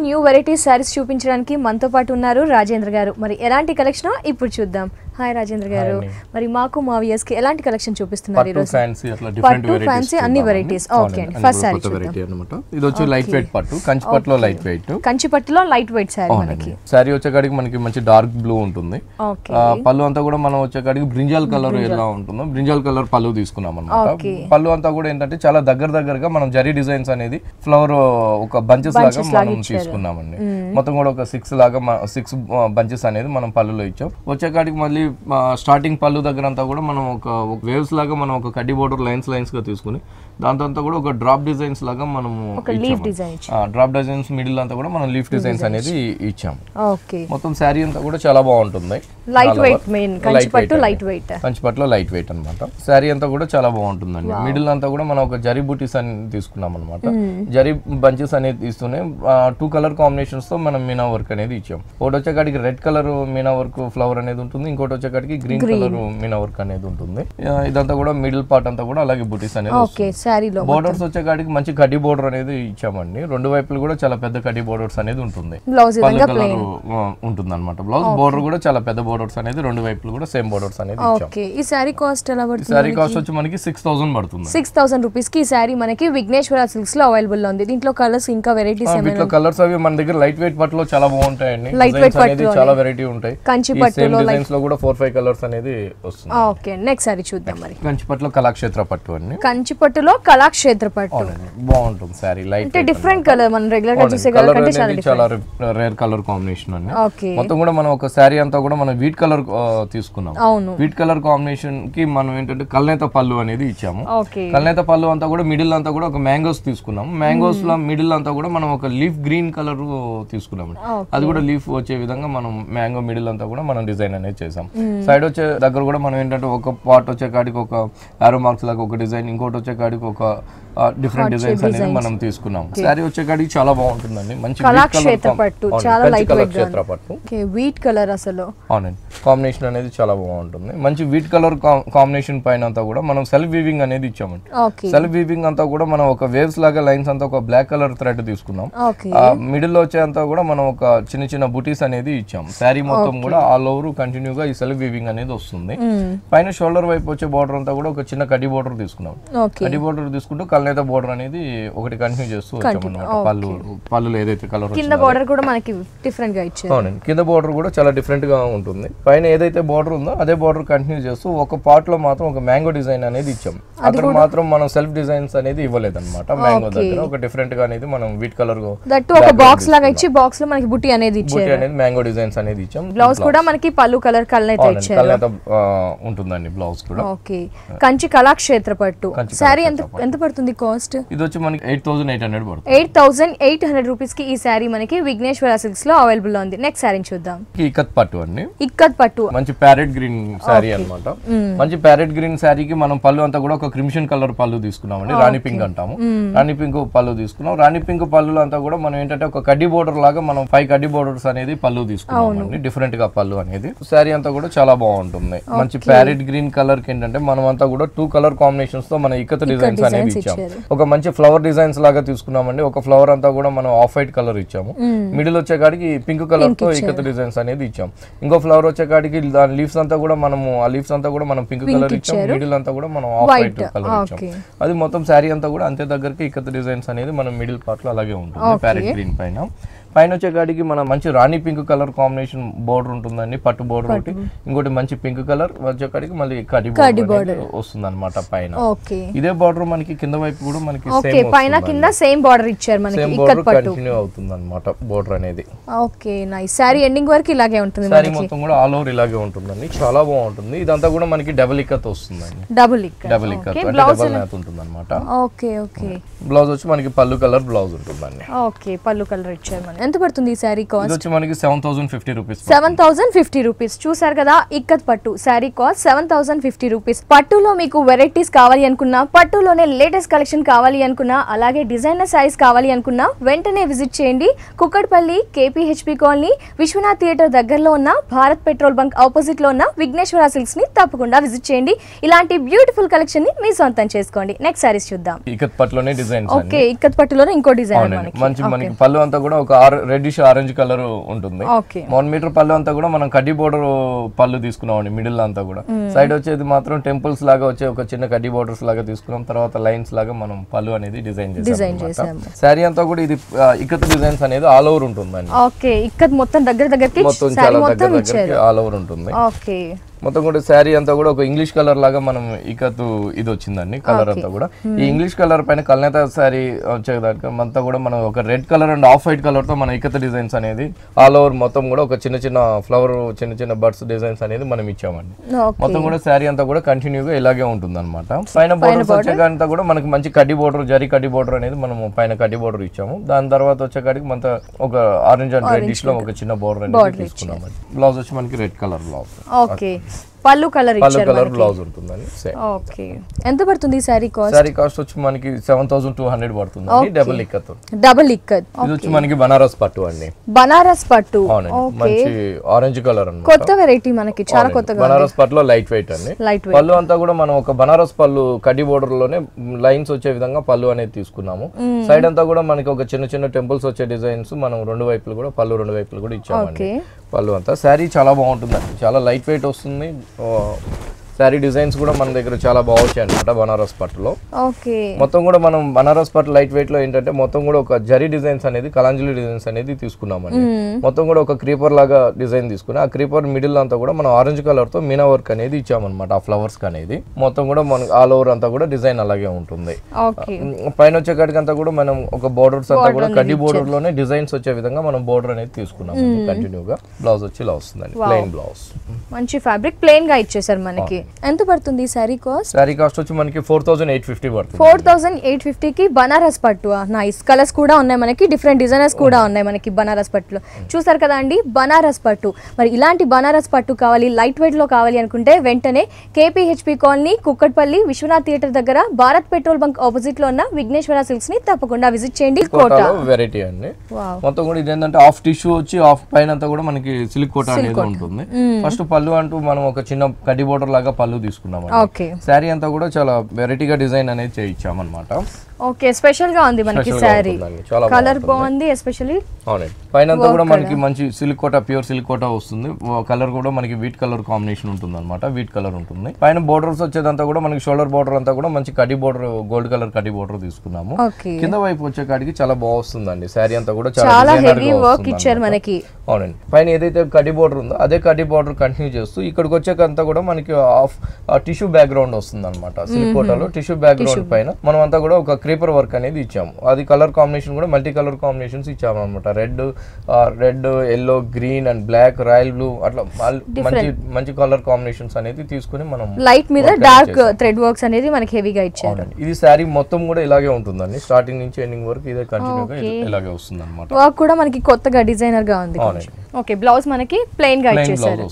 New variety saris చూపించడానికి మనతో పాటు ఉన్నారు రాజేంద్ర గారు. మరి ఎలాంటి కలెక్షన్ ఇప్పుడు చూద్దాం. హాయ్ రాజేంద్ర గారు, మరి మాకు మా వ్యూయర్స్ కి ఎలాంటి కలెక్షన్ చూపిస్తున్నారు ఈ రోజు? పట్టు ఫ్యాన్సీ అన్ని వెరైటీస్. ఓకే అండి, ఫస్ట్ సారీ చూద్దాం. ఇది వచ్చి లైట్ వెయిట్ పట్టు, కంచి పట్టులో లైట్ వెయిట్, కంచి పట్టులో లైట్ వెయిట్ సారీ. మనకి సారీ వచ్చేకాడికి మనకి మంచి డార్క్ బ్లూ ఉంటుంది. పళ్ళు అంతా కూడా మనం వచ్చేకాడికి బ్రింజాల్ కలర్ ఎలా ఉంటుందో బ్రింజాల్ కలర్ పళ్ళు తీసుకున్నాం అన్నమాట. పళ్ళు అంతా కూడా ఏంటంటే చాలా దగ్గరగా మనం జరీ డిజైన్స్ అనేది ఫ్లవర్ ఒక బంచెస్ లాగా మనం తీసుకున్నామండి. మొత్తం కూడా ఒక 6 బంచెస్ అనేది మనం పళ్ళులో ఇచ్చాం. వచ్చేకాడికి మళ్ళీ స్టార్టింగ్ పళ్ళు దగ్గర అంతా కూడా మనం ఒక వేవ్స్ లాగా మనం ఒక కడ్డీ బోర్డర్ లైన్స్ గా తీసుకుని దాంతో కూడా ఒక డ్రాప్ డిజైన్స్ లాగా మనము డ్రాప్ డిజైన్స్ మిడిల్ అంతా కూడా మనం లీఫ్ డిజైన్స్ అనేది ఇచ్చాం. మొత్తం శారీ అంతా కూడా చాలా బాగుంటుంది. లైట్ వెయిట్ మెయిన్ కంచి పట్టు లైట్ వెయిట్, కంచి పట్టులో లైట్ వెయిట్ అన్నమాట. శారీ అంతా కూడా చాలా బాగుంటుందండి. మిడిల్ అంతా కూడా మనం ఒక జరీ బూటీస్ అని తీసుకున్నాం అనమాట. జరీ బంచెస్ అనేది తీస్తూనే 2 కలర్ కాంబినేషన్స్ తో మనం మీనా వర్క్ అనేది ఇచ్చాం. ఒకటి వచ్చేకాడికి రెడ్ కలర్ మీనా వర్క్ ఫ్లవర్ అనేది ఉంటుంది, ఇంకోటి వచ్చేకాడికి గ్రీన్ కలర్ మీనా వర్క్ అనేది ఉంటుంది. ఇదంతా కూడా మిడిల్ పార్ట్ అంతా కూడా అలాగే బూటీస్ అనేది. బోర్డర్స్ వచ్చేకాడికి మంచి కడ్డీ బోర్డర్ అనేది ఇచ్చామండి. రెండు వైపులు కూడా చాలా పెద్ద కడ్డీ బోర్డర్స్ అనేది ఉంటుంది. ఉంటుంది అనమాట. బ్లౌజ్ బోర్డర్ కూడా చాలా పెద్ద బోర్డర్స్ అనేది రెండు వైపులు కూడా సేమ్ బోర్డర్స్ అనేది ఇచ్చాం. ఈ సారీ కాస్ట్ ఎలా పడుతుంది? సారీ కాస్ట్ వచ్చి మనకి 6000 పడుతుంది. 6000 రూపీస్ కి ఈ సారీ మనకి విఘ్నేశ్వర సిల్క్స్ లో అవైలబుల్ ఉంది. దీంట్లో కలర్స్ ఇంకా వెరైటీస్ దీంట్లో కలర్స్ అవి మన దగ్గర లైట్ వెయిట్ పట్టులో చాలా బాగుంటాయండి. లైట్ వెయిట్ పట్టు చాలా వెరైటీ ఉంటాయి. కంచి పట్టులో డిజైన్స్ లో కూడా 4-5 కలర్స్ అనేది వస్తుంది. ఓకే, నెక్స్ట్ సారీ చూద్దాం. మరి కంచి పట్టులో కళాక్షేత్ర పట్టు అండి. కంచి పట్టులో కళాక్షేత్ర పట్టు బాగుంటుంది సారీ. లైట్ అంటే డిఫరెంట్ కలర్ మనం రెగ్యులర్ గా చూసే కలర్ కంటే చాలా రేర్ కలర్ కాంబినేషన్ అండి. మొత్తం కూడా మనం ఒక సారీ అంతా కూడా మనం వీట్ కలర్ తీసుకున్నాం. వీట్ కలర్ కాంబినేషన్ కి మనం ఏంటంటే కల్నేత పళ్ళు అనేది ఇచ్చాము. కల్నేత పళ్ళు అంతా కూడా మిడిల్ అంతా కూడా ఒక మ్యాంగోస్ తీసుకున్నాం. మ్యాంగోస్ లో మిడిల్ అంతా కూడా మనం ఒక లీఫ్ గ్రీన్ కలర్ తీసుకున్నాం. అది కూడా లీఫ్ వచ్చే విధంగా మనం మ్యాంగో మిడిల్ అంతా కూడా మనం డిజైన్ అనేది చేసాం. సైడ్ వచ్చే దగ్గర కూడా మనం ఏంటంటే ఒక పార్ట్ వచ్చే కాడికి ఒక ఆరో మార్క్స్ లాగా ఒక డిజైన్, ఇంకోటి వచ్చే కాడికి ఒక డిఫరెంట్ డిజైన్స్ అనేది మనం తీసుకున్నాం. సారీ వచ్చే కాడికి చాలా బాగుంటుందండి. మంచి వీట్ కలర్ అసలు అవునండి కాంబినేషన్ అనేది చాలా బాగుంటుంది. మంచి వీట్ కలర్ కాంబినేషన్ పైన అంతా కూడా మనం సెల్ఫ్ వీవింగ్ అనేది ఇచ్చామండి. సెల్ఫ్ వీవింగ్ అంతా కూడా మనం ఒక వేవ్స్ లాగా లైన్స్ అంతా ఒక బ్లాక్ కలర్ థ్రెడ్ తీసుకున్నాం. మిడిల్ లో వచ్చే అంతా కూడా మనం ఒక చిన్న బుటీస్ అనేది ఇచ్చాం. శారీ మొత్తం కూడా ఆల్ ఓవర్ కంటిన్యూగా ఈ సెల్ఫ్ వీవింగ్ అనేది వస్తుంది. పైన షోల్డర్ వైపు వచ్చే బార్డర్ అంతా కూడా ఒక చిన్న కడ్డీ బార్డర్ తీసుకున్నాం. కడ్డీ బార్డర్ తీసుకుంటూ కల్నేత బార్డర్ అనేది ఒకటి కంటిన్యూ చేస్తూ వచ్చామన్నమాట. పళ్ళు ఏదైతే కలర్ కింద బార్డర్ కూడా మనకి డిఫరెంట్ గా ఇచ్చారు. అవునండి, కింద బార్డర్ కూడా చాలా డిఫరెంట్ గా ఉంటుంది. పైన ఏదైతే బార్డర్ ఉందో అదే బార్డర్ కంటిన్యూ చేస్తూ ఒక పార్ట్ లో మాత్రం ఒక మ్యాంగో డిజైన్ అనేది ఇచ్చాం. అక్కడ మాత్రం మనం సెల్ఫ్ డిజైన్స్ అనేది ఇవ్వలేదు అనమాట. మ్యాంగో దగ్గర ఒక డిఫరెంట్ గా అనేది మనం వీట్ కలర్ ఒక బాక్స్ లాగా ఇచ్చి బాక్స్ లో మనకి బుట్టి అనేది ఇచ్చారు. మ్యాంగో డిజైన్స్ అనేది ఇచ్చాం. బ్లౌజ్ కూడా మనకి పళ్ళు కలర్ కల్నేత ఇచ్చారు. ఉంటుందండి బ్లౌజ్ కూడా. ఓకే, కంచి కళాక్షేత్ర పట్టు సారీ ఎంత పడుతుంది కాస్ట్? ఇది వచ్చి మనకి 8800 పడుతుంది. 8800 రూపీస్ కి ఈ సారీ మనకి విఘ్నేశ్వర సిల్క్స్ లో అవైలబుల్ ఉంది. నెక్స్ట్ సారీ చూద్దాం. ఇక్కత్ పట్టు అండి. ఇక్కత్ పట్టు మంచి ప్యారెట్ గ్రీన్ సారీ అన్నమాట. మంచి ప్యారెట్ గ్రీన్ సారీకి మనం పళ్ళు అంతా కూడా ఒక క్రిమిషన్ కలర్ పళ్ళు తీసుకున్నామండి. రాణి పింక్ అంటాము. రాణి పింక్ పళ్ళు తీసుకున్నాం. రాణి పింక్ పళ్ళు అంతా కూడా మనం ఏంటంటే ఒక కడ్డీ బోర్డర్ లాగా మనం 5 కడ్డీ బోర్డర్స్ అనేది పళ్ళు తీసుకున్నామండి. డిఫరెంట్ గా పళ్ళు అనేది. సారీ అంతా కూడా చాలా బాగుంటుంది. మంచి ప్యారెట్ గ్రీన్ కలర్ కి ఏంటంటే మనం అంతా కూడా 2 కలర్ కాంబినేషన్స్ తో మన ఇక్కత్ డిజైన్స్ అనేది ఇచ్చాము. ఒక మంచి ఫ్లవర్ డిజైన్స్ లాగా తీసుకున్నామండి. ఒక ఫ్లవర్ అంతా కూడా మనం ఆఫ్ వైట్ కలర్ ఇచ్చాము. మిడిల్ వచ్చే కాడికి పింక్ కలర్ తో ఇక్కత్ డిజైన్స్ అనేది ఇచ్చాం. ఇంకో ఫ్లవర్ వచ్చే కాడికి దాని లీవ్స్ అంతా కూడా మనము ఆ లీవ్స్ అంతా కూడా మనం పింక్ కలర్ ఇచ్చాం. మిడిల్ అంతా కూడా మనం ఆఫ్ వైట్ కలర్ ఇచ్చాం. అది మొత్తం శారీ అంతా కూడా అంతే దగ్గరికి ఇక్కత్ డిజైన్స్ అనేది మనం మిడిల్ పార్ట్ లో అలాగే ఉంటుంది ప్యారెట్ గ్రీన్ పైన. పైన వచ్చే కాడికి మన మంచి రాణి పింక్ కలర్ కాంబినేషన్ బోర్డర్ ఉంటుందండి. పట్టు బోర్డర్ ఒకటి, ఇంకోటి మంచి పింక్ కలర్ వచ్చే కాడికి మళ్ళీ కడ్డీ బోర్డర్ వస్తుంది అనమాట పైన. ఇదే బోర్డర్ మనకి కింద వైపు కూడా మనకి పైన కింద సేమ్ బోర్డర్ ఇచ్చారు మనకి. ఇక్కత్ పట్టు కంటిన్యూ అవుతుంది అనమాట బోర్డర్ అనేది. Okay, nice. సారీ ఎండింగ్ వరకు ఇలాగే ఉంటుంది. సారీ మొత్తం కూడా ఆల్ ఓవర్ ఇలాగే ఉంటుందండి. చాలా బాగుంటుంది. ఇదంతా కూడా మనకి డబుల్ ఇక్కత్ వస్తుందండి. డబుల్ ఇక్కత్ అంటే డబుల్ నాత్ ఉంటుంది అనమాట. Okay okay. బ్లౌజ్ వచ్చి మనకి పళ్ళు కలర్ బ్లౌజ్ ఉంటుందండి. ఓకే, పళ్ళు కలర్ ఇచ్చారు. మనకి ఎంత పడుతుంది ఈ సారీ కాస్ట్? ఇది వచ్చి మనకి 7050 రూపీస్. 7050 రూపీస్. చూసారు కదా, ఇక్కత్ పట్టు సారీ కాస్ట్ 7050 రూపీస్. పట్టులో మీకు వెరైటీస్ కావాలి అనుకున్నా, పట్టులోనే లేటెస్ట్ కలెక్షన్ కావాలి అనుకున్నా, అలాగే డిజైనర్ సారీస్ కావాలి అనుకున్నా వెంటనే విజిట్ చేయండి. కుక్కట్పల్లి కేపీహెచ్పీ కాలనీ విశ్వనాథ్ థియేటర్ దగ్గరలో ఉన్న భారత్ పెట్రోల్ బంక్ ఆపోజిట్ లో ఉన్న విఘ్నేశ్వర సిల్క్స్ ని తప్పకుండా విజిట్ చేయండి. ఇలాంటి బ్యూటిఫుల్ కలెక్షన్ ని మీ సొంతం చేసుకోండి. నెక్స్ట్ సారీస్ చూద్దాం. ఇక్కత్ పట్టులోనే డిజైన్ డిజైన్స్ ఓకే ఇక్కత్ పట్టులోనే ఇంకో డిజైన్ మనకి మంచి మనకి పళ్ళు అంతా కూడా ఒక రెడ్డిష్ ఆరెంజ్ కలర్ ఉంటుంది. ఓకే 1 మీటర్ పళ్ళు అంతా కూడా మనం కడ్డీ బోర్డర్ పళ్ళు తీసుకున్నామండి. మిడిల్ అంతా కూడా సైడ్ వచ్చేది మాత్రం టెంపుల్స్ లాగా వచ్చే ఒక చిన్న కడ్డీ బోర్డర్స్ లాగా తీసుకున్నాం. తర్వాత లైన్స్ లాగా మనం పళ్ళు అనేది డిజైన్ చేసాం. శారీ అంతా కూడా ఇది ఇక్కత్ డిజైన్స్ అనేది ఆల్ ఓవర్ ఉంటుందండి. ఓకే ఇక్కత్ మొత్తం దగ్గరికి మొత్తం చాలా దగ్గర ఆల్ ఓవర్ ఉంటుంది. ఓకే మొత్తం కూడా శారీ అంతా కూడా ఒక ఇంగ్లీష్ కలర్ లాగా మనం ఇక్కత్ ఇది వచ్చిందండి. కలర్ అంతా కూడా ఈ ఇంగ్లీష్ కలర్ పైన కల్నేత శారీ వచ్చేదానికి అంతా కూడా మనం ఒక red colour and off white colour తో మన ఇక్కత్ డిజైన్స్ అనేది ఆల్ ఓవర్ మొత్తం కూడా ఒక చిన్న చిన్న ఫ్లవర్ చిన్న బర్డ్స్ డిజైన్స్ అనేది మనం ఇచ్చామండి. మొత్తం కూడా శారీ అంతా కూడా కంటిన్యూగా ఇలాగే ఉంటుంది అనమాట. పైన బోర్డర్స్ వచ్చేకంతా కూడా మనకి మంచి కడ్డీ బోర్డర్ జరీ కడ్డీ బోర్డర్ అనేది మనం పైన కడ్డీ బోర్డర్ ఇచ్చాము. దాని తర్వాత వచ్చేకాడికి మన ఒక ఆరెంజ్ అండ్ రెడ్డిష్ లో ఒక చిన్న బోర్డర్ అనేది తీసుకున్నామండి. బ్లౌజ్ వచ్చి మనకి రెడ్ కలర్ బ్లౌజ్. ఓకే పళ్ళు కలర్ బ్లౌజ్ ఉంటుందండి. ఓకే ఎంత పడుతుంది సారీ కాస్ట్? సారీ కాస్ట్ వచ్చి మనకి 7200 పడుతుంది. డబుల్ ఇక్కత్ ఇది వచ్చి మనకి బనారస్ పట్టు అండి. బనారస్ పట్టు మంచి ఆరెంజ్ కలర్ అన్నమాట. కొత్త వెరైటీ మనకి చాలా కొత్తగా. బనారస్ పట్టులో లైట్ వెయిట్ అండి. పళ్ళు అంతా కూడా మనం ఒక బనారస్ పళ్ళు కడ్డీ బోర్డర్ లోనే లైన్స్ వచ్చే విధంగా పళ్ళు అనేది తీసుకున్నాము. సైడ్ అంతా కూడా మనకి ఒక చిన్న టెంపుల్స్ వచ్చే డిజైన్స్ మనం రెండు వైపులు కూడా పళ్ళు రెండు వైపులు కూడా ఇచ్చామండి. పళ్ళు అంతా శారీ చాలా బాగుంటుందండి. చాలా లైట్ వెయిట్ వస్తుంది. శారీ డిజైన్స్ కూడా మన దగ్గర చాలా బాగుంటాయి అన్నమాట బనారస్ పట్టులో. మొత్తం కూడా మనం బనారస్ పట్టు లైట్ వెయిట్ లో ఏంటంటే మొత్తం కూడా ఒక జరీ డిజైన్స్ అనేది కలాంజలి డిజైన్స్ అనేది తీసుకున్నామండి. మొత్తం కూడా ఒక క్రీపర్ లాగా డిజైన్ తీసుకుని ఆ క్రీపర్ మిడిల్ అంతా కూడా మనం ఆరెంజ్ కలర్ తో మీనా వర్క్ అనేది ఇచ్చామన్నమాట. ఆ ఫ్లవర్స్ అనేది మొత్తం కూడా మన ఆల్ ఓవర్ అంతా కూడా డిజైన్ అలాగే ఉంటుంది. పైన వచ్చే కాడికి అంతా కూడా మనం ఒక బోర్డర్స్ అంతా కూడా కడ్డీ బోర్డర్ లోనే డిజైన్స్ వచ్చే విధంగా మనం బోర్డర్ అనేది తీసుకున్నాం కంటిన్యూగా. బ్లౌజ్ వచ్చి ఇలా వస్తుందండి ప్లెయిన్ బ్లౌజ్. మంచి ఫ్యాబ్రిక్ ప్లెయిన్ గా ఇచ్చేసారు మనకి. ఎంత పడుతుంది సారీ కాస్ట్? సారీ కాస్ట్ వచ్చి మనకి 4850 పడుతుంది. 4850 కి బనారస్ పట్టు. నైస్ కలర్స్ కూడా ఉన్నాయి మనకి, డిఫరెంట్ డిజైనర్స్ కూడా ఉన్నాయి మనకి బనారస్ పట్టులో. చూసారు కదా అండి బనారస్ పట్టు. మరి ఇలాంటి బనారస్ పట్టు కావాలి లైట్ వెయిట్ లో కావాలి అనుకుంటే వెంటనే కేపీహెచ్పి కాలనీ కుక్కట్పల్లి విశ్వనాథ్ థియేటర్ దగ్గర భారత్ పెట్రోల్ బంక్ ఆపోజిట్ లో ఉన్న విఘ్నేశ్వర సిల్క్స్ ని తప్పకుండా విజిట్ చేయండి. కోటా వెరైటీ అండి. మొత్తం కూడా ఇదేంటంటే హాఫ్ టిష్యూ వచ్చి హాఫ్ పైన అంతా కూడా మనకి సిల్క్ కోటా అనేది ఉంటుంది. ఫస్ట్ పళ్ళు అంటూ మనం ఒక చిన్న కడ్డీ బోర్డర్ లాగా పళ్ళు తీసుకున్నాం. శారీ అంతా కూడా చాలా వెరైటీగా డిజైన్ అనేది చేయించామన్నమాట. ఓకే స్పెషల్ గా ఉంది మనకి సారీ. కలర్ బాగుంది ఎస్పెషల్లీ. అవునండి పైన అంతా కూడా మనకి మంచి silk Kota pure silk Kota వస్తుంది. కలర్ కూడా మనకి వీట్ కలర్ కాంబినేషన్ ఉంటుంది అనమాట. వీట్ కలర్ ఉంటుంది. పైన బోర్డర్స్ వచ్చేదంతా కూడా మనకి షోల్డర్ బోర్డర్ అంతా కూడా మంచి కడ్డీ బోర్డర్ గోల్డ్ కలర్ కడ్డీ బోర్డర్ తీసుకున్నాము. కింద వైపు వచ్చే కాడికి చాలా బాగుందండి. శారీ అంతా కూడా చాలా హెవీ వర్క్ ఇచ్చారు మనకి. అవునండి పైన ఏదైతే కడ్డీ బోర్డర్ ఉందో అదే కడ్డీ బోర్డర్ కంటిన్యూ చేస్తూ ఇక్కడికి వచ్చేకంతా కూడా మనకి హాఫ్ టిష్యూ బ్యాక్గ్రౌండ్ వస్తుంది అనమాట. సిల్క్ కోటాలో టిష్యూ బ్యాక్గ్రౌండ్ పైన మనం అంతా కూడా ఒక క్రీపర్ వర్క్ అనేది ఇచ్చాము. అది కలర్ కాంబినేషన్ కూడా మల్టీ కలర్ కాంబినేషన్స్ ఇచ్చాము అనమాట. Red yellow green and black royal blue అట్లా మంచి కలర్ కాంబినేషన్స్ అనేది తీసుకుని మనం లైట్ మీద డార్క్ థ్రెడ్ వర్క్స్ అనేది మనకి హెవీగా ఇచ్చారు. ఇది శారీ మొత్తం కూడా ఇలాగే ఉంటుందండి. స్టార్టింగ్ నుంచి ఎండింగ్ వరకు ఇదే కంటిన్యూగా ఇలాగే వస్తుంది అనమాట. వర్క్ కూడా మనకి కొత్తగా డిజైనర్ గా ఉంది. ఓకే బ్లౌజ్ మనకి ప్లెయిన్ గా ఇచ్చేసారు.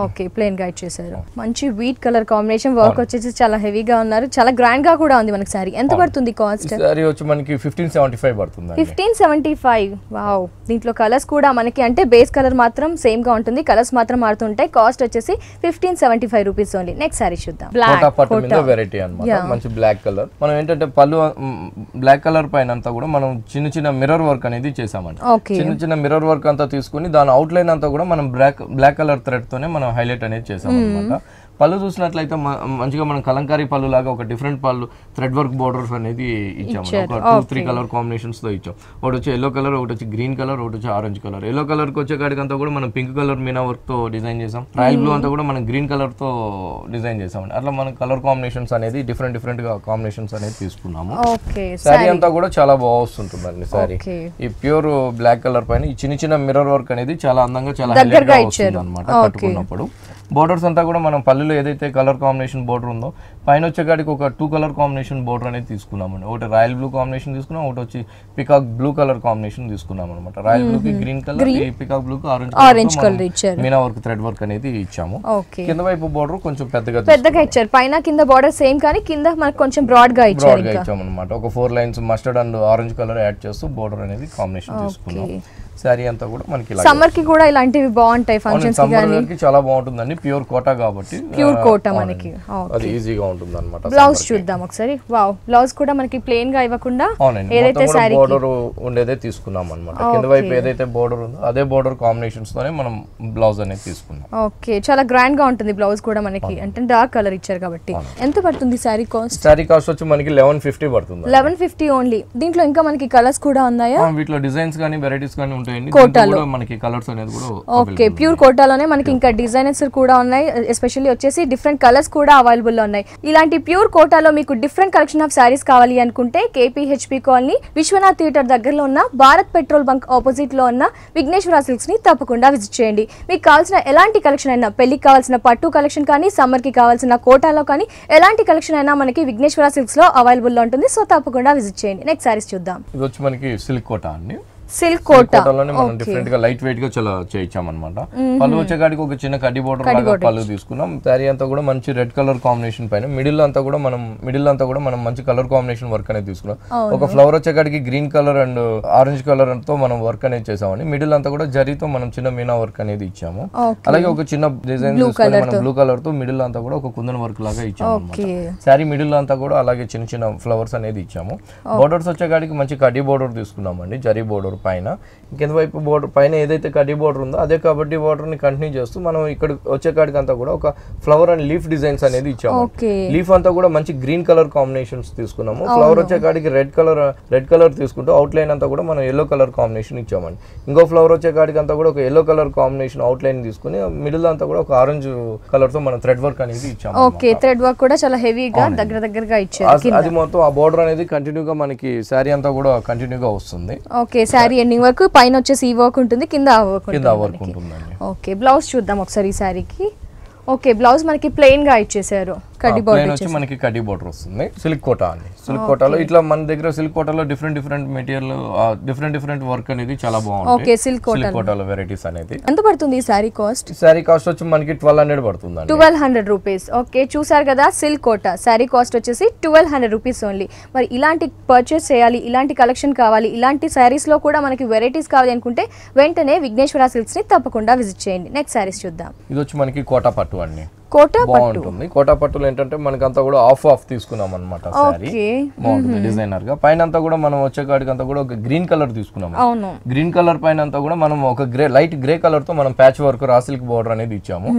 ఓకే ప్లెయిన్ గా ఇచ్చేసారు. మంచి వీట్ కలర్ కాంబినేషన్ వర్క్ వచ్చేసి చాలా హెవీగా ఉన్నారు. చాలా గ్రాండ్ గా కూడా ఉంది మనకి సారీ. ఎంత పడుతుంది కాస్ట్? సారీ వచ్చి మనకి 1575 పడుతుంది. 1575. వావ్ దీంట్లో కలర్స్ కూడా మనకి అంటే బేస్ కలర్ మాత్రం సేమ్ గా ఉంటుంది. కలర్స్ మాత్రం మారుతుంటాయి. కాస్ట్ వచ్చేసి 1575 రూపీస్ ఓన్లీ. నెక్స్ట్ సారీ చూద్దాం. కోటా పట్టు మీద వెరైటీ అన్నమాట. మంచి బ్లాక్ కలర్. మనం ఏంటంటే పళ్ళు బ్లాక్ కలర్ పైన అంతా కూడా మనం చిన్న మిర్రర్ వర్క్ అనేది చేసామండి. చిన్న మిర్రర్ వర్క్ అంతా తీసుకుని దాని అవుట్ లైన్ అంతా కూడా మనం బ్లాక్ కలర్ థ్రెడ్ తోనే మనం హైలైట్ అనేది చేసాం అనమాట. పళ్ళు చూసినట్లయితే మంచిగా మనం కలంకారీ పళ్ళు లాగా ఒక డిఫరెంట్ పళ్ళు థ్రెడ్ వర్క్ బోర్డర్స్ అనేది ఇచ్చాము. ఒక 2-3 కలర్ కాంబినేషన్స్ తో ఇచ్చాం. ఒకటి వచ్చి ఎల్లో కలర్, ఒకటి వచ్చి గ్రీన్ కలర్, ఒకటి వచ్చి ఆరెంజ్ కలర్. ఎల్లో కలర్ కి వచ్చే కాడికి అంతా కూడా మనం పింక్ కలర్ మీనా వర్క్ తో డిజైన్ చేసాం. రాయల్ బ్లూ అంతా కూడా మనం గ్రీన్ కలర్ తో డిజైన్ చేసాం. అట్లా మనం కలర్ కాంబినేషన్స్ అనేది డిఫరెంట్ గా కాంబినేషన్స్ అనేది తీసుకున్నాము. శారీ అంతా కూడా చాలా బాగుంటుందండి. శారీ ఈ ప్యూర్ బ్లాక్ కలర్ పైన ఈ చిన్న మిర్రర్ వర్క్ అనేది చాలా అందంగా చాలా హైలైట్ గా వస్తుంది అనమాట కట్టుకున్నప్పుడు. బోర్డర్స్ అంతా కూడా మనం పళ్ళులో ఏదైతే కలర్ కాంబినేషన్ బోర్డర్ ఉందో పైన వచ్చేకాడికి ఒక 2 కలర్ కాంబినేషన్ బోర్డర్ అనేది తీసుకున్నామండి. ఒకటి రాయల్ బ్లూ కాంబినేషన్ తీసుకున్నాం, ఒకటి వచ్చి పికాక్ బ్లూ కలర్ కాంబినేషన్ తీసుకున్నాం అనమాట. రాయల్ బ్లూ కి గ్రీన్ కలర్, పికాక్ బ్లూ కి ఆరెంజ్ కలర్ ఇచ్చారు. మీనా వర్క్ థ్రెడ్ వర్క్ అనేది ఇచ్చాము. కింద వైపు బోర్డర్ కొంచెం పెద్దగా ఇచ్చారు. పైన కింద బోర్డర్ సేమ్ కానీ కింద మనకు కొంచెం బ్రాడ్ గా ఇచ్చాము అనమాట. ఒక 4 lines mustard and orange colour add చేస్తూ బోర్డర్ అనేది కాంబినేషన్ తీసుకున్నాం. శారీ అంతా కూడా మనకి సమ్మర్ కి కూడా ఇలాంటివి బాగుంటాయి ఫంక్షన్స్ కి గానీ చాలా బాగుంటుందండి ప్యూర్ కోటా కాబట్టి ప్యూర్ కోటా మనకి అది ఈజీగా ఉంటుంది అన్నమాట బ్లౌజ్ చూద్దాం ఒకసారి వావ్ బ్లౌజ్ కూడా మనకి ప్లెయిన్ గా ఇవ్వకుండా ఏదైతే శారీ బోర్డర్ ఉండేదే తీసుకున్నాం అన్నమాట కింద వైపు ఏదైతే బోర్డర్ ఉందో అదే బోర్డర్ కాంబినేషన్స్ తోనే మనం బ్లౌజ్ అనేది తీసుకున్నాం ఓకే చాలా గ్రాండ్ గా ఉంటుంది బ్లౌజ్ కూడా మనకి అంటే డార్క్ కలర్ ఇచ్చారు కాబట్టి ఎంత పడుతుంది శారీ కాస్ట్ వచ్చి మనకి 1150 పడుతుంది 1150 ఓన్లీ దీంట్లో ఇంకా మనకి కలర్స్ కూడా ఉన్నాయా వీటిలో డిజైన్స్ గానీ వెరైటీస్ గానీ ఉంటాయండి కోటాలో మనకి కలర్స్ అనేది కూడా ఓకే ప్యూర్ కోటాలోనే మనకి ఇంకా డిజైనర్స్ కూడా ఉన్నాయి ఎస్పెషల్లీ వచ్చేసి డిఫరెంట్ కలర్స్ కూడా అవైలబుల్ లో ఉన్నాయి ఇలాంటి ప్యూర్ కోటాలో మీకు డిఫరెంట్ కలెక్షన్ ఆఫ్ సారీస్ కావాలి అనుకుంటే కేపీహెచ్పి కాలనీ విశ్వనాథ్ థియేటర్ దగ్గరలో ఉన్న భారత్ పెట్రోల్ బంక్ ఆపోజిట్ లో ఉన్న విఘ్నేశ్వర సిల్క్స్ ని తప్పకుండా విజిట్ చేయండి మీకు కావాల్సిన ఎలాంటి కలెక్షన్ అయినా పెళ్లికి కావాల్సిన పట్టు కలెక్షన్ కానీ సమ్మర్ కి కావాల్సిన కోటాలో కానీ ఎలాంటి కలెక్షన్ అయినా మనకి విఘ్నేశ్వర సిల్క్స్ లో అవైలబుల్ లో ఉంటుంది సో తప్పకుండా విజిట్ చేయండి నెక్స్ట్ సారీస్ చూద్దాం ఇది వచ్చి మనకి సిల్క్ కోటా అండి సిల్క్ కోటాలోనే మనం డిఫరెంట్ గా లైట్ వెయిట్ గా చాలా చేయించాం అన్నమాట పళ్ళు వచ్చేకాడికి ఒక చిన్న కడ్డీ బోర్డర్ లాగా పళ్ళు తీసుకున్నాం శారీ అంతా కూడా మంచి రెడ్ కలర్ కాంబినేషన్ పైన మిడిల్ అంతా కూడా మనం మంచి కలర్ కాంబినేషన్ వర్క్ అనేది తీసుకున్నాం ఒక ఫ్లవర్ వచ్చేకాడికి green colour and orange colour తో మనం వర్క్ అనేది చేసామండి మిడిల్ అంతా కూడా జరీతో మనం చిన్న మీనా వర్క్ అనేది ఇచ్చాము అలాగే ఒక చిన్న డిజైన్ మనం బ్లూ కలర్ తో మిడిల్ అంతా కూడా ఒక కుందన్ వర్క్ లాగా ఇచ్చాము శారీ మిడిల్ అంతా కూడా అలాగే చిన్న చిన్న ఫ్లవర్స్ అనేది ఇచ్చాము బోర్డర్స్ వచ్చేకాడికి మంచి కడ్డీ బోర్డర్ తీసుకున్నామండి జరీ బోర్డర్ పైన కింద వైపు బోర్డర్ పైన ఏదైతే కడ్డీ బోర్డర్ ఉందో అదే కబడ్డీ బోర్డర్ ని కంటిన్యూ చేస్తూ మనం ఇక్కడ వచ్చే కాడికి అంతా కూడా ఒక ఫ్లవర్ అండ్ లీఫ్ డిజైన్స్ అనేది ఇచ్చాము లీఫ్ అంతా కూడా మంచి గ్రీన్ కలర్ కాంబినేషన్స్ తీసుకున్నాము ఫ్లవర్ వచ్చే కాడికి రెడ్ కలర్ తీసుకుంటూ అవుట్ లైన్ అంతా కూడా మనం ఎల్లో కలర్ కాంబినేషన్ ఇచ్చామండి ఇంకో ఫ్లవర్ వచ్చే కాడికి అంతా కూడా ఒక yellow colour combination out line తీసుకుని మిడిల్ అంతా కూడా ఒక ఆరెంజ్ కలర్ తో మనం థ్రెడ్ వర్క్ అనేది ఇచ్చాము ఓకే థ్రెడ్ వర్క్ కూడా చాలా హెవీగా దగ్గరగా ఇచ్చారు అది మొత్తం ఆ బోర్డర్ అనేది కంటిన్యూగా మనకి శారీ అంతా కూడా కంటిన్యూగా వస్తుంది ఓకే శారీ ఎండింగ్ వరకు పైన వచ్చేసి ఈ వర్క్ ఉంటుంది కింద ఆ వర్క్ ఉంటుంది ఓకే బ్లౌజ్ చూద్దాం ఒకసారి ఈ శారీకి ఓకే బ్లౌజ్ మనకి ప్లెయిన్ గా ఇచ్చేసారు కడ్డీ బోర్డర్ వచ్చి మనకి కడ్డీ బోర్డర్ వస్తుంది సిల్క్ కోటా అండి సిల్క్ కోటాలో ఇట్లా మన దగ్గర సిల్క్ కోటాలో డిఫరెంట్ మెటీరియల్ డిఫరెంట్ వర్క్ అనేది చాలా బాగుంది ఓకే సిల్క్ కోటాలో వెరైటీస్ అనేది ఎంత పడుతుంది ఈ శారీ కాస్ట్ వచ్చి మనకి 1200 పడుతుంది 1200 రూపీస్ ఓకే చూసారు కదా సిల్క్ కోటా శారీ కాస్ట్ వచ్చేసి 1200 రూపీస్ ఓన్లీ మరి ఇలాంటి పర్చేస్ చేయాలి ఇలాంటి కలెక్షన్ కావాలి ఇలాంటి శారీస్ లో కూడా మనకి వెరైటీస్ కావాలి అనుకుంటే వెంటనే విఘ్నేశ్వర సిల్క్స్ ని తప్పకుండా విజిట్ చేయండి నెక్స్ట్ శారీస్ చూద్దాం ఇది వచ్చి మనకి కోటా పట్టు అండి కోటా బాగుంటుంది కోటా పట్టులో ఏంటంటే మనకంతా కూడా ఆఫ్ తీసుకున్నాం అనమాట శారీ బాగుంటుంది డిజైనర్ గా పైన అంతా కూడా మనం వచ్చే కాడికి అంతా కూడా ఒక గ్రీన్ కలర్ తీసుకున్నాము గ్రీన్ కలర్ పైన అంతా కూడా మనం ఒక లైట్ గ్రే కలర్ తో మనం ప్యాచ్ వర్క్ రాసిల్క్ బోర్డర్ అనేది ఇచ్చాము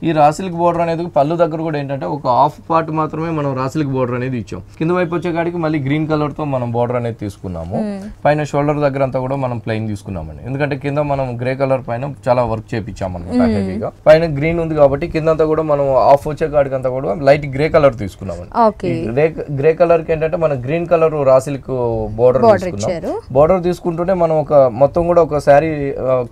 ఈ రాసిల్క్ బోర్డర్ అనేది పళ్ళు దగ్గర కూడా ఏంటంటే ఒక హాఫ్ పార్ట్ మాత్రమే మనం రాసిల్క్ బోర్డర్ అనేది ఇచ్చాం కింద వైపు వచ్చే కాడికి మళ్ళీ గ్రీన్ కలర్ తో మనం బోర్డర్ అనేది తీసుకున్నాము పైన షోల్డర్ దగ్గర అంతా కూడా మనం ప్లెయిన్ తీసుకున్నామండి ఎందుకంటే కింద మనం గ్రే కలర్ పైన చాలా వర్క్ చేపించాము అనమాట హెవీగా పైన గ్రీన్ ఉంది కాబట్టి కింద అంతా కూడా మనం ఆఫ్ వచ్చే కాడికి అంతా కూడా లైట్ గ్రే కలర్ తీసుకున్నామండి గ్రే కలర్ కి ఏంటంటే మనం గ్రీన్ కలర్ రాసిల్క్ బోర్డర్ తీసుకున్నాం బోర్డర్ తీసుకుంటూనే మనం ఒక మొత్తం కూడా ఒక శారీ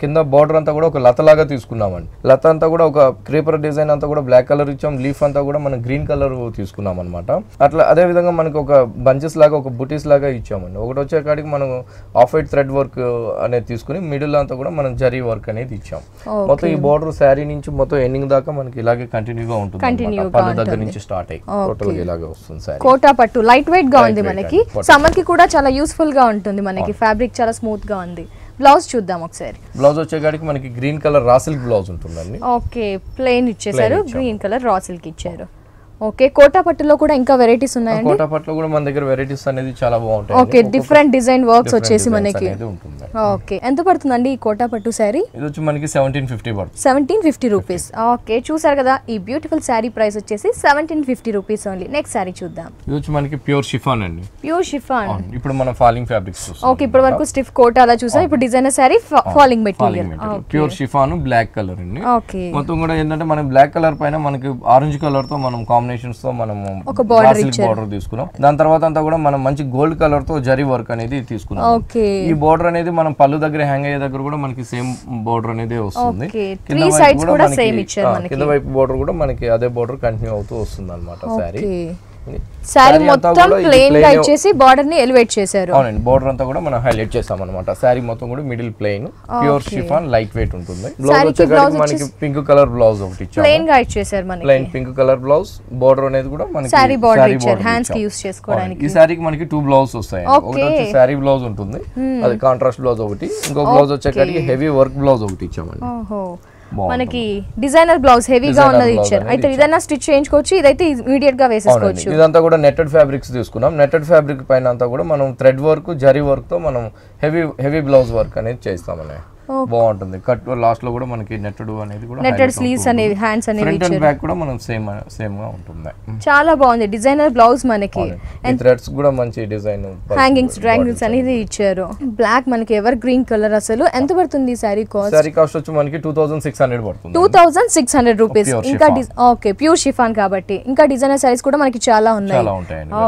కింద బోర్డర్ అంతా కూడా ఒక లత లాగా తీసుకున్నామండి లత అంతా కూడా ఒక క్రీపర్ డిజైన్ అంతా కూడా బ్లాక్ కలర్ ఇచ్చాం లీఫ్ అంతా కూడా మనం గ్రీన్ కలర్ తీసుకున్నాం అనమాట అట్లా అదే విధంగా మనకి ఒక బంచెస్ లాగా ఒక బుటీస్ లాగా ఇచ్చామండి ఒకటి వచ్చే కాడికి మనం ఆఫ్ వైట్ థ్రెడ్ వర్క్ అనేది తీసుకుని మిడిల్ అంతా కూడా మనం జరీ వర్క్ అనేది ఇచ్చాం మొత్తం ఈ బోర్డర్ శారీ నుంచి మొత్తం ఎండింగ్ దాకా మనకి ఇలాగే కంటిన్యూగా ఉంటుంది పళ్ళు దగ్గర నుంచి స్టార్ట్ అయ్యి టోటల్ గా ఇలాగే వస్తుంది సారీ కోటా పట్టు లైట్ వెయిట్ గా ఉంది మనకి సమ్మర్ కి కూడా చాలా యూస్ఫుల్ గా ఉంటుంది మనకి ఫ్యాబ్రిక్ చాలా స్మూత్ గా ఉంది బ్లౌజ్ చూద్దాం ఒకసారి బ్లౌజ్ వచ్చేకాడికి మనకి green colour raw silk blouse ఉంటుందండి ఓకే ప్లెయిన్ ఇచ్చేసారు గ్రీన్ కలర్ రా సిల్క్ ఇచ్చారు ఓకే కోటా పట్టులో కూడా ఇంకా వెరైటీస్ ఉన్నాయండి కోటా పట్టులో కూడా మన దగ్గర వెరైటీస్ అనేది చాలా బాగుంటాయి ఓకే డిఫరెంట్ డిజైన్ వర్క్స్ వచ్చేసి మనకి ఓకే ఎంత పడుతుందండి ఈ కోటా పట్టు శారీ ఇది వచ్చి మనకి 1750 పడుతుంది 1750 రూపీస్ ఓకే చూసారు కదా ఈ బ్యూటిఫుల్ శారీ ప్రైస్ వచ్చేసి 1750 రూపీస్ ఓన్లీ నెక్స్ట్ శారీ చూద్దాం ఇది వచ్చి మనకి ప్యూర్ షిఫాన్ అండి ప్యూర్ షిఫాన్ ఇప్పుడు మన ఫాలింగ్ ఫ్యాబ్రిక్స్ ఓకే ఇప్పటి వరకు స్టిఫ్ కోటా అలా చూసాం ఇప్పుడు designer sari falling material pure chiffon black colour అండి ఓకే మొత్తం కూడా ఏంటంటే మనం బ్లాక్ కలర్ పైన మనకి ఆరెంజ్ కలర్ తో మనం కాంబినేషన్స్ తో మనం ఒక బోర్డర్ తీసుకున్నాం దాని తర్వాత అంతా కూడా మనం మంచి గోల్డ్ కలర్ తో జరీ వర్క్ అనేది తీసుకున్నాం ఈ బోర్డర్ అనేది మనం పళ్ళు దగ్గర హ్యాంగ్ అయ్యే దగ్గర కూడా మనకి సేమ్ బోర్డర్ అనేది వస్తుంది కింద వైపు బోర్డర్ కూడా మనకి అదే బోర్డర్ కంటిన్యూ అవుతూ వస్తుంది అనమాట శారీ శారీ మొత్తం ప్లెయిన్ గా ఇచ్చేసి బార్డర్ ని ఎలివేట్ చేశారు. అవునండి, బార్డర్ అంతా కూడా మనం హైలైట్ చేసాం అన్నమాట. శారీ మొత్తం కూడా middle plain, pure chiffon, light weight ఉంటుంది. బ్లౌజ్ వచ్చేసరికి మనకి పింక్ కలర్ బ్లౌజ్ ఒకటి ఇచ్చాము, ప్లెయిన్ గా ఇచ్చేసారు మనకి. Plain pink colour blouse, border అనేది కూడా మనకి శారీ బార్డర్ ఇచ్చారు హ్యాండ్స్ కి యూస్ చేసుకోవడానికి. ఈ శారీకి మనకి 2 బ్లౌజ్ వస్తాయి. ఒకటి వచ్చి శారీ బ్లౌజ్ ఉంటుంది, అది కాంట్రాస్ట్ బ్లౌజ్ ఒకటి. ఇంకో బ్లౌజ్ వచ్చేసరికి హెవీ వర్క్ బ్లౌజ్ ఒకటి ఇచ్చామండి. మనకి డిజైనర్ బ్లౌజ్ హెవీగా ఉన్నది ఇచ్చారు. అయితే ఇదైనా స్టిచ్ చేయించుకోవచ్చు, ఇదైతే ఇమిడియట్ గా వేసేసుకోవచ్చు. ఇదంతా కూడా నెట్టెడ్ ఫ్యాబ్రిక్స్ తీసుకున్నాం. నెట్టెడ్ ఫ్యాబ్రిక్ పైన అంతా కూడా మనం థ్రెడ్ వర్క్, జరీ వర్క్ తో మనం హెవీ బ్లౌజ్ వర్క్ అనేది చేస్తామని. బాగుంటుంది. కట్ లాస్ట్ లో కూడా మనకి నెట్టెడ్ అనేది కూడా నెట్టెడ్ స్లీవ్స్ అనేవి, హ్యాండ్స్ అనేవి ఫ్రంట్ అండ్ బ్యాక్ కూడా మనం సేమ్ గా ఉంటుంది. చాలా బాగుంది డిజైనర్ బ్లౌజ్ మనకి. థ్రెడ్స్ కూడా మంచి డిజైన్, హ్యాంగింగ్స్ డ్రాంగిల్స్ అనేది ఇచ్చారు. బ్లాక్ మనకి ఎవర్ గ్రీన్ కలర్. అసలు ఎంత పడుతుంది సారీ కాస్ట్? సారీ కాస్ట్ వచ్చి మనకి 2600 పడుతుంది. 2600 రూపీస్. ఇంకా ఓకే, ప్యూర్ షిఫాన్ కాబట్టి. ఇంకా డిజైనర్ సారీస్ కూడా మనకి చాలా ఉన్నాయి.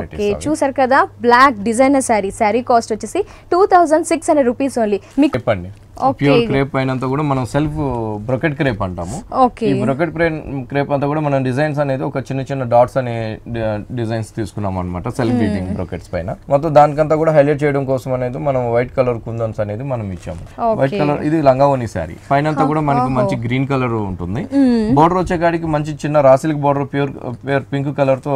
ఓకే, చూసారు కదా black designer sari. Sari cost వచ్చేసి 2600 రూపీస్ ఓన్లీ. మీకు చెప్పండి. ప్యూర్ క్రేప్ పైన అంతా కూడా మనం సెల్ఫ్ బ్రొకెట్ క్రేప్ అంటాము. ఈ బ్రొకెట్ క్రేప్ అంతా కూడా మనం డిజైన్స్ అనేది ఒక చిన్న డాట్స్ అనే డిజైన్స్ తీసుకున్నాం అనమాట, సెల్ఫ్ వీవింగ్ బ్రొకెట్స్ పైన. మొత్తం దానికంతా కూడా హైలైట్ చేయడం కోసం అనేది మనం వైట్ కలర్ కుందన్స్ అనేది మనం ఇచ్చాము. వైట్ కలర్ ఇది లంగావోని శారీ. పైన అంతా కూడా మనకి మంచి గ్రీన్ కలర్ ఉంటుంది. బోర్డర్ వచ్చే కాడికి మంచి చిన్న raw silk border, pure pink colour తో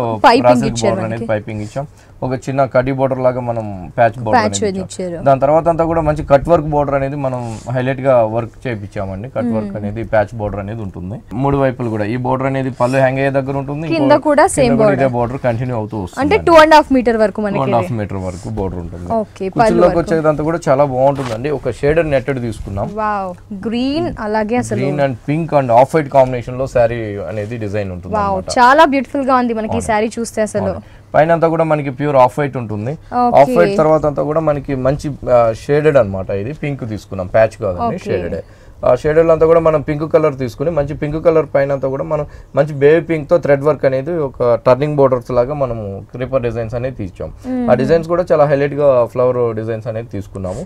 రాసిల్క్ బోర్డర్ అనేది పైపింగ్ ఇచ్చాం. ఒక చిన్న కడ్డీ బోర్డర్ లాగా మనం ప్యాచ్ బోర్డర్ ఇచ్చాం. దాని తర్వాత అంతా కూడా మంచి కట్ వర్క్ బోర్డర్ అనేది మనం హైలైట్ గా వర్క్ చేయించామండి. కట్ వర్క్ అనేది ప్యాచ్ బోర్డర్ అనేది ఉంటుంది 3 వైపులు కూడా. ఈ బోర్డర్ అనేది పళ్ళు హ్యాంగ్ అయ్యే దగ్గర ఉంటుంది, కింద కూడా సేమ్ బోర్డర్ కంటిన్యూ అవుతూ వస్తుంది. అంటే 2.5 మీటర్ వరకు మనకి 2.5 మీటర్ వరకు బోర్డర్ ఉంటుంది. కుచ్చులోకి వచ్చేదంతా కూడా చాలా బాగుంటుందండి. ఒక షేడెడ్ నెట్టెడ్ తీసుకున్నాం. వావ్, గ్రీన్ అలాగే అసలు green and pink and off white combination లో శారీ అనేది డిజైన్ ఉంటుంది. వావ్, చాలా బ్యూటిఫుల్ గా ఉంది మనకి ఈ శారీ చూస్తే. అసలు పైన అంతా కూడా మనకి ప్యూర్ ఆఫ్ వైట్ ఉంటుంది. ఆఫ్ వైట్ తర్వాత అంతా కూడా మనకి మంచి షేడెడ్ అన్నమాట. ఇది పింక్ తీసుకున్నాం, ప్యాచ్ కాదండి, షేడెడ్. ఆ షేడెడ్ అంతా కూడా మనం పింక్ కలర్ తీసుకుని మంచి పింక్ కలర్ పైన అంతా కూడా మనం మంచి బేబీ పింక్ తో థ్రెడ్ వర్క్ అనేది ఒక టర్నింగ్ బోర్డర్స్ లాగా మనము క్రీపర్ డిజైన్స్ అనేది తీసాం. ఆ డిజైన్స్ కూడా చాలా హైలైట్ గా ఫ్లవర్ డిజైన్స్ అనేది తీసుకున్నాము.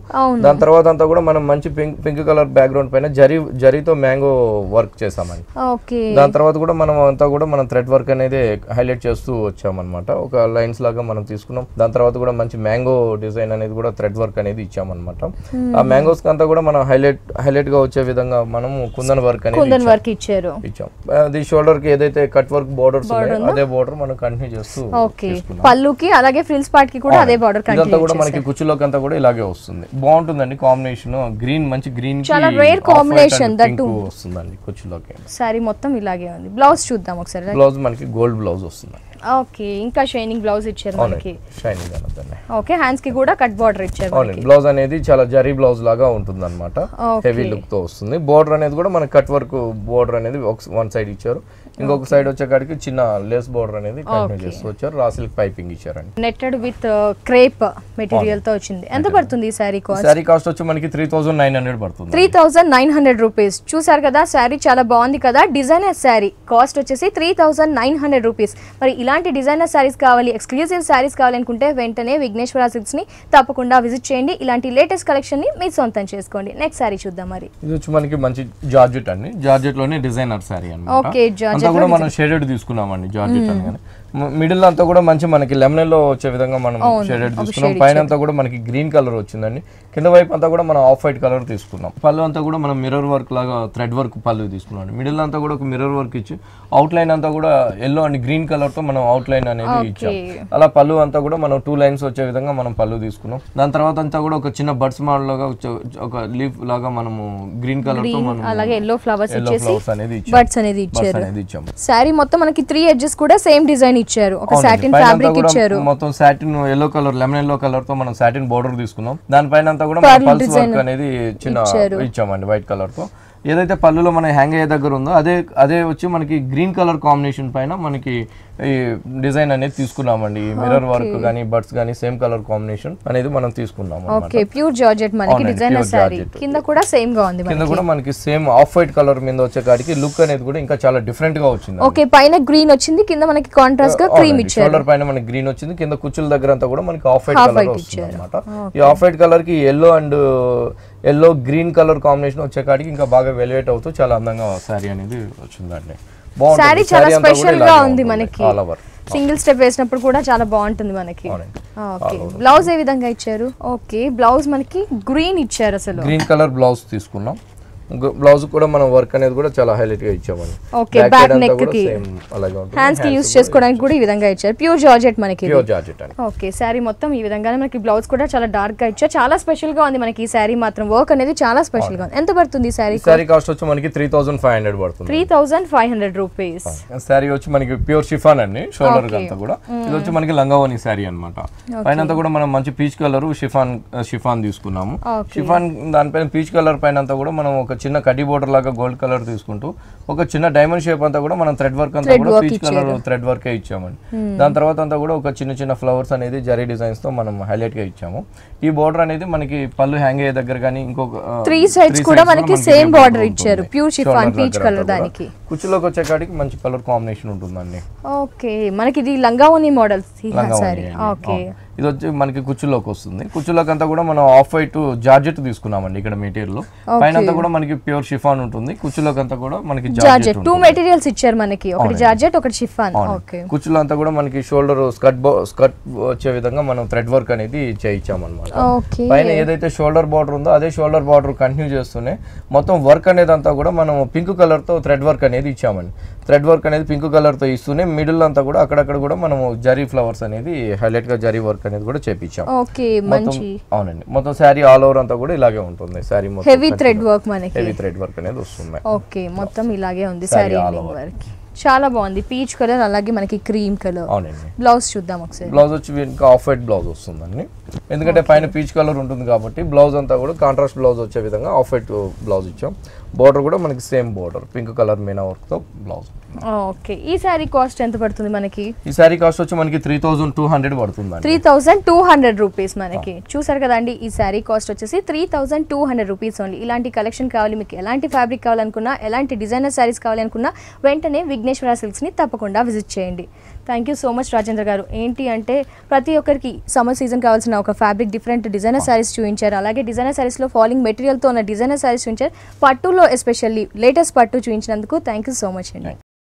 దాని తర్వాత అంతా కూడా మనం మంచి పింక్ కలర్ బ్యాక్గ్రౌండ్ పైన జరీతో మ్యాంగో వర్క్ చేసామని. దాని తర్వాత కూడా మనం అంతా కూడా మనం థ్రెడ్ వర్క్ అనేది హైలైట్ చేస్తూ వచ్చామన్నమాట. ఒక లైన్స్ లాగా మనం తీసుకున్నాం. దాని తర్వాత కూడా మంచి మ్యాంగో డిజైన్ అనేది కూడా థ్రెడ్ వర్క్ అనేది ఇచ్చామన్నమాట. ఆ మ్యాంగోస్ అంతా కూడా మనం హైలైట్ గా వచ్చే విధంగా మనము కుందన్ వర్క్ అనేది ఇచ్చాం. అది షోల్డర్ కి ఏదైతే కట్ వర్క్ బోర్డర్స్ ఉన్నాయో అదే బోర్డర్ మనం కంటిన్యూ చేస్తూ పళ్ళుకి అలాగే ఫ్రిల్స్ పార్ట్ కి కూడా అదే బోర్డర్ కంటిన్యూ. ఇదంతా కూడా మనకి కుచ్చులోకి అంతా కూడా ఇలాగే వస్తుంది. బాగుంటుందండి కాంబినేషన్. గ్రీన్ మంచి గ్రీన్ చాలా రేర్ కాంబినేషన్ దట్టు వస్తుందండి కుచ్చులోకి. సారీ మొత్తం ఇలాగే ఉంది. బ్లౌజ్ చూద్దాం ఒకసారి. బ్లౌజ్ మనకి గోల్డ్ బ్లౌజ్ వస్తుంది. ఓకే, ఇంకా షైనింగ్ బ్లౌజ్ ఇచ్చారు మనకి. షైనింగ్ అనొద్దండి. ఓకే, హ్యాండ్స్ కి కూడా కట్ బోర్డర్ ఇచ్చారు మనకి. బ్లౌజ్ అనేది చాలా జరీ బ్లౌజ్ లాగా ఉంటుందన్నమాట. హెవీ లుక్ తో వస్తుంది. బోర్డర్ అనేది కూడా మనకి కట్ వర్క్ బోర్డర్ అనేది వన్ సైడ్ ఇచ్చారు. ఇంకొక సైడ్ వచ్చేకాడికి చిన్న లేస్ బోర్డర్ అనేది కంటిన్యూ చేస్తూ వచ్చారు. రాసిల్క్ పైపింగ్ ఇచ్చారండి. నెట్టెడ్ విత్ క్రేప్ మెటీరియల్ తో వచ్చింది. ఎంత పడుతుంది ఈ సారీ కాస్ట్? సారీ కాస్ట్ వచ్చి మనకి 3900 పడుతుంది. 3900 రూపీస్. చూసారు కదా, సారీ చాలా బాగుంది కదా. డిజైనర్ సారీ కాస్ట్ వచ్చేసి 3900 రూపీస్. మరి ఇలాంటి డిజైనర్ సారీస్ కావాలి, ఎక్స్క్లూజివ్ సారీస్ కావాలి అనుకుంటే వెంటనే విఘ్నేశ్వర సిల్క్స్ ని తప్పకుండా విజిట్ చేయండి. ఇలాంటి లేటెస్ట్ కలెక్షన్ ని మీ సొంతం చేసుకోండి. నెక్స్ట్ సారీ చూద్దాం. మరి ఇది వచ్చి మనకి మంచి జార్జెట్ అండి. జార్జెట్ లోనే డిజైనర్ సారీ అన్నమాట. ఓకే, జార్జెట్ కూడా మనం షేడెడ్ తీసుకున్నామండి. జార్జెట్ అని మిడిల్ అంతా కూడా మంచి మనకి లెమన్ లో వచ్చే విధంగా మనం షేడెడ్ తీసుకున్నాం. పైన అంతా కూడా మనకి గ్రీన్ కలర్ వచ్చిందండి. కింద వైపు అంతా కూడా మనం ఆఫ్ వైట్ కలర్ తీసుకున్నాం. పళ్ళు అంతా కూడా మనం మిర్రర్ వర్క్ లాగా థ్రెడ్ వర్క్ పళ్ళు తీసుకున్నాం. మిడిల్ అంతా కూడా ఒక మిర్రర్ వర్క్ ఇచ్చి అవుట్ లైన్ అంతా కూడా ఎల్లో అండ్ గ్రీన్ కలర్ తో మనం అవుట్ లైన్ అనేది ఇచ్చాం. అలా పళ్ళు అంతా కూడా మనం 2 లైన్స్ వచ్చే విధంగా మనం పళ్ళు తీసుకున్నాం. దాని తర్వాత అంతా కూడా ఒక చిన్న బర్డ్స్ మోడల్ లాగా ఒక లీఫ్ లాగా మనము గ్రీన్ కలర్ తో మనం అలాగే ఎల్లో ఫ్లవర్స్ అనేది బర్డ్స్ అనేది ఇచ్చారు. సారీ మొత్తం మనకి 3 ఎడ్జెస్ కూడా సేమ్ డిజైన్ ఇచ్చారు. ఒక సాటిన్ ఫ్యాబ్రిక్ ఇచ్చారు. మొత్తం satin yellow colour, lemon yellow colour తో మనం సాటిన్ బోర్డర్ తీసుకున్నాం. దానిపైన అంతా కూడా పల్స్ వర్క్ అనేది చిన్న ఇచ్చామండి వైట్ కలర్ తో. ఏదైతే పళ్ళులో మన హ్యాంగ్ అయ్యే దగ్గర ఉందో అదే వచ్చి మనకి గ్రీన్ కలర్ కాంబినేషన్ పైన మనకి ఈ డిజైన్ అనేది తీసుకున్నామండి. మిర్రర్ వర్క్ గానీ బర్డ్స్ గానీ సేమ్ కలర్ కాంబినేషన్ అనేది మనం తీసుకున్నాం. ఓకే, ప్యూర్ జార్జెట్ మనకి డిజైనర్ సారీ. కింద కూడా సేమ్ గా ఉంది. కింద కూడా మనకి సేమ్ ఆఫ్ వైట్ కలర్ మీద వచ్చే కాడికి లుక్ అనేది కూడా ఇంకా చాలా డిఫరెంట్ గా వచ్చింది. ఓకే, పైన గ్రీన్ వచ్చింది, కింద మనకి కాంట్రాస్ట్ గా క్రీమ్ ఇచ్చారు. షోల్డర్ పైన మనకి గ్రీన్ వచ్చింది, కింద కుచ్చుల దగ్గర అంతా కూడా మనకి ఆఫ్ వైట్ కలర్ వస్తుంది అన్నమాట. ఈ ఆఫ్ వైట్ కలర్ కి ఎల్లో గ్రీన్ కలర్ కాంబినేషన్ వచ్చే కాడికి ఇంకా బాగా వెలివేట్ అవుతూ చాలా అందంగా సారీ అనేది వచ్చిందండి. శారీ చాలా స్పెషల్ గా ఉంది మనకి, సింగిల్ స్టెప్ వేసినప్పుడు కూడా చాలా బాగుంటుంది మనకి. ఓకే, బ్లౌజ్ ఏ విధంగా ఇచ్చారు? ఓకే, బ్లౌజ్ మనకి గ్రీన్ ఇచ్చారు, అసలు గ్రీన్ కలర్ బ్లౌజ్ తీసుకున్నాం. బ్లౌజ్ కూడా మనం వర్క్ అనేది కూడా చాలా హైలైట్ గా ఇచ్చామండి. ఓకే, బ్యాక్ నెక్ కి అలాగే ఉంటుంది, హ్యాండ్స్ కి యూస్ చేసుకోవడానికి కూడా ఈ విధంగా ఇచ్చారు. ప్యూర్ జార్జెట్ మనకి, ప్యూర్ జార్జెట్ అండి. ఓకే, శారీ మొత్తం ఈ విధంగానే మనకి బ్లౌజ్ కూడా చాలా డార్క్ గా ఇచ్చారు. చాలా స్పెషల్ గా ఉంది మనకి ఈ శారీ మాత్రం, వర్క్ అనేది చాలా స్పెషల్ గా ఉంది. ఎంత పడుతుంది ఈ శారీ? శారీ కాస్ట్ వచ్చి మనకి 3500 పడుతుంది. 3500 రూపీస్. శారీ వచ్చి మనకి ప్యూర్ షిఫాన్ అండి, షోల్డర్ అంతా కూడా. ఇది వచ్చి మనకి లంగావోని శారీ అన్నమాట. పైన అంతా కూడా మనం మంచి పీచ్ కలర్ షిఫాన్ తీసుకున్నాము. షిఫాన్ దానిపైన పీచ్ కలర్ పైన అంతా కూడా మనం ఒక చిన్న కడ్డీ బోర్డర్ లాగా గోల్డ్ కలర్ తీసుకుంటూ ఒక చిన్న డైమండ్ షేప్ అంతా కూడా మనం థ్రెడ్ వర్క్ అంతా కూడా పీచ్ కలర్ థ్రెడ్ వర్క్ ఇచ్చామండి. దాని తర్వాత అంతా కూడా ఒక చిన్న చిన్న ఫ్లవర్స్ అనేది జరీ డిజైన్స్ తో మనం హైలైట్ గా ఇచ్చాము. ఈ బోర్డర్ అనేది మనకి పళ్ళు హ్యాంగ్ అయ్యే దగ్గర కానీ ఇంకొక 3 సైడ్స్ కూడా మనకి సేమ్ బోర్డర్ ఇచ్చారు, ప్యూర్ షిఫాన్ పీచ్ కలర్. దానికి కుచ్చులోకి వచ్చే కాడికి మంచి కలర్ కాంబినేషన్ ఉంటుందండి. ఓకే, మనకి ఇది లంగావోని మోడల్ సారీ. ఓకే, ఇది వచ్చి మనకి కుచ్చులోకి వస్తుంది. కుచ్చులోకి అంతా కూడా మనం ఆఫ్ వైట్ జార్జెట్ తీసుకున్నామండి. ఇక్కడ మెటీరియల్ పైన అంతా కూడా మనకి ప్యూర్ షిఫాన్ ఉంటుంది. కుచ్చులోకి అంతా కూడా మనకి జార్జెట్ 2 మెటీరియల్స్ ఇచ్చారు మనకి, ఒకటి జార్జెట్ ఒకటి షిఫాన్. ఓకే, కుచ్చులో అంతా కూడా మనకి షోల్డర్ స్కర్ట్ వచ్చే విధంగా మనం థ్రెడ్ వర్క్ అనేది చేయించామన్నమాట. పైన ఏదైతే షోల్డర్ బార్డర్ ఉందో అదే షోల్డర్ బార్డర్ కంటిన్యూ చేస్తూనే మొత్తం వర్క్ అనేది అంతా కూడా మనం పింక్ కలర్ తో థ్రెడ్ వర్క్ అనేది ఇచ్చామండి. థ్రెడ్ వర్క్ అనేది పింక్ కలర్ తో ఇస్తూనే మిడిల్ అంతా కూడా అక్కడక్కడ కూడా మనం జరీ ఫ్లవర్స్ అనేది హైలైట్ గా జరీ వర్క్ అనేది కూడా చేపించాం. ఓకే, మంచి. అవునండి, మొత్తం శారీ ఆల్ ఓవర్ అంతా కూడా ఇలాగే ఉంటుంది. శారీ మొత్తం హెవీ థ్రెడ్ వర్క్ మనకి, హెవీ థ్రెడ్ వర్క్ అనేది వస్తుంది. ఓకే, మొత్తం ఇలాగే ఉంది శారీ వర్క్. చాలా బాగుంది, పీచ్ కలర్ అలాగే మనకి క్రీమ్ కలర్. అవునండి, బ్లౌజ్ చూద్దాం ఒకసారి. బ్లౌజ్ వచ్చి ఇంకా ఆఫ్ వైట్ బ్లౌజ్ వస్తుందండి. ఎందుకంటే పైన పీచ్ కలర్ ఉంటుంది కాబట్టి బ్లౌజ్ అంతా కూడా కాంట్రాస్ట్ బ్లౌజ్ వచ్చే విధంగా ఆఫ్ వైట్ బ్లౌజ్ ఇచ్చాం. బోర్డర్ కూడా మనకి సేమ్ బోర్డర్ పింక్ కలర్ మీనా వర్క్ తో బ్లౌజ్. ఓకే, ఈ శారీ కాస్ట్ ఎంత పడుతుంది మనకి? ఈ శారీ కాస్ట్ వచ్చి మనకి 3200 పడుతుంది. 3200 రూపీస్ మనకి. చూసారు కదండి, ఈ శారీ కాస్ట్ వచ్చేసి 3200 రూపీస్ ఓన్లీ. ఇలాంటి కలెక్షన్ కావాలి మీకు, ఎలాంటి ఫ్యాబ్రిక్ కావాలనుకున్నా, ఎలాంటి డిజైనర్ శారీస్ కావాలనుకున్నా వెంటనే విఘ్నేశ్వర సిల్క్స్ ని తప్పకుండా విజిట్ చేయండి. Thank you so much Rajendra గారు. ఏంటి అంటే ప్రతి ఒక్కరికి సమ్మర్ సీజన్ కావాల్సిన ఒక ఫ్యాబ్రిక్ డిఫరెంట్ డిజైనర్ శారీస్ చూపించారు, అలాగే డిజైనర్ శారీస్లో ఫాలింగ్ మెటీరియల్తో ఉన్న డిజైనర్ శారీస్ చూపించారు. పట్టులో ఎస్పెషల్లీ లేటెస్ట్ పట్టు చూపించినందుకు థ్యాంక్ యూ సో మచ్ అండి.